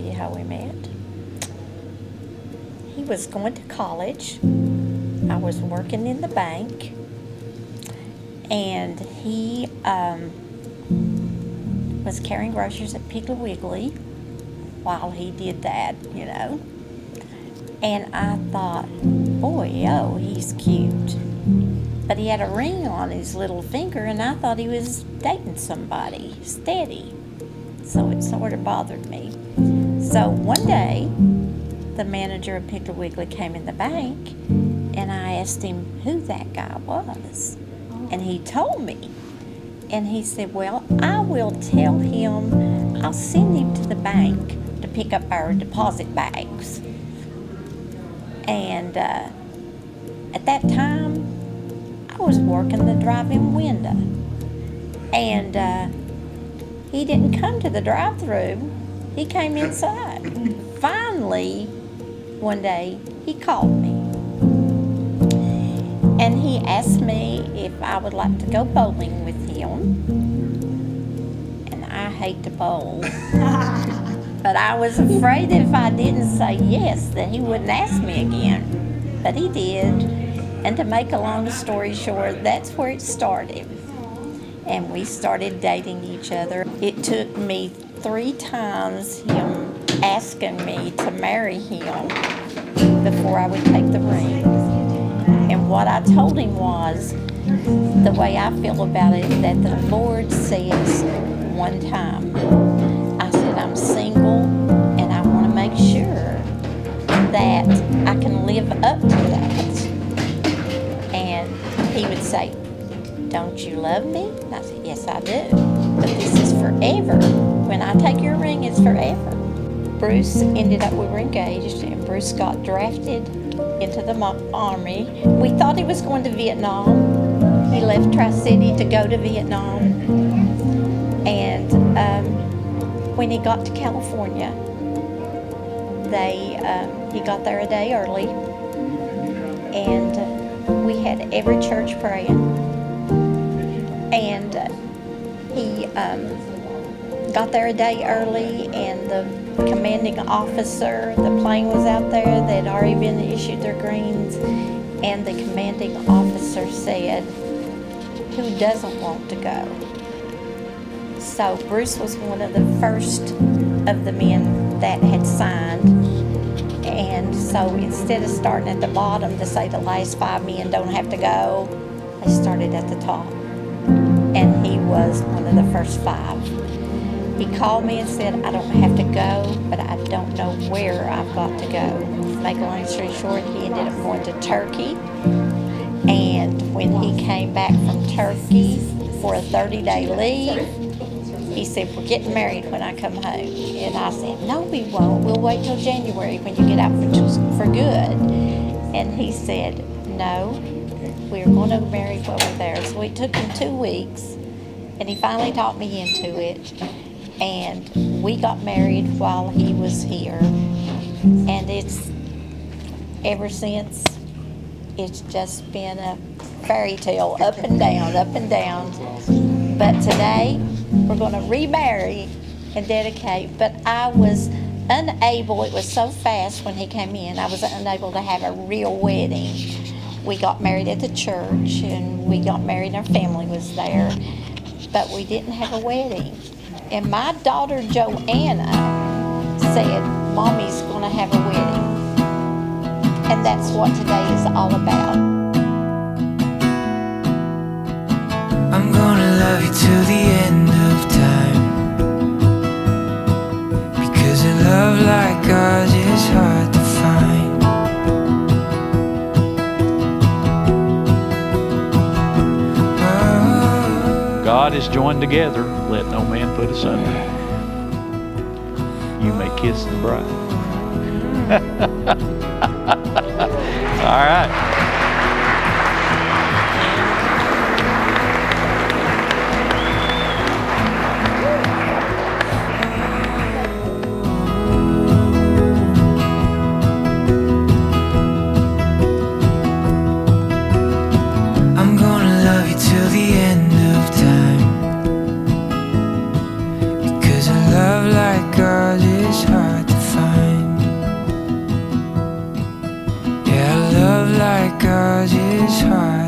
you how we met. He was going to college. I was working in the bank. And he was carrying groceries at Piggly Wiggly while he did that, you know. And I thought, boy, oh, he's cute. But he had a ring on his little finger, and I thought he was dating somebody steady. So it sort of bothered me. So one day, the manager of Piggly Wiggly came in the bank, and I asked him who that guy was. And he told me. And he said, well, I will tell him, I'll send him to the bank to pick up our deposit bags. And at that time, I was working the drive-in window. And he didn't come to the drive-thru. He came inside. Finally, one day, he called me. And he asked me if I would like to go bowling with him. And I hate to bowl. But I was afraid that if I didn't say yes, that he wouldn't ask me again. But he did. And to make a long story short, that's where it started. And we started dating each other. It took me 3 times him asking me to marry him before I would take the ring. And what I told him was, the way I feel about it, that the Lord says one time, I said, I'm single and I want to make sure that I can live up to that. And he would say, don't you love me? And I said, yes, I do. But this is forever. When I take your ring, it's forever. Bruce ended up, we were engaged, and Bruce got drafted into the Army. We thought he was going to Vietnam. He left Tri-City to go to Vietnam. And when he got to California, he got there a day early. And we had every church praying. And he got there a day early, and the commanding officer, the plane was out there, they'd already been issued their greens, and the commanding officer said, who doesn't want to go? So Bruce was one of the first of the men that had signed. And so instead of starting at the bottom to say the last 5 men don't have to go, they started at the top. And he was one of the first 5. He called me and said, I don't have to go, but I don't know where I've got to go. To make a long story short, he ended up going to Turkey. And when he came back from Turkey for a 30-day leave, he said, we're getting married when I come home. And I said, no, we won't. We'll wait till January when you get out for good. And he said, no, we're going to marry while we're there. So it took him 2 weeks, and he finally talked me into it. And we got married while he was here. And it's, ever since, it's just been a fairy tale, up and down, up and down. But today, we're going to remarry and dedicate. But I was unable, it was so fast when he came in, I was unable to have a real wedding. We got married at the church, and we got married, and our family was there. But we didn't have a wedding. And my daughter Joanna said, Mommy's going to have a wedding. And that's what today is all about. I'm gonna love you till the end of time, because a love like ours is hard to find. God is joined together, let no man put asunder. You may kiss the bride. All right. I'm gonna love you till the end of time, because a love like ours is hard to is hard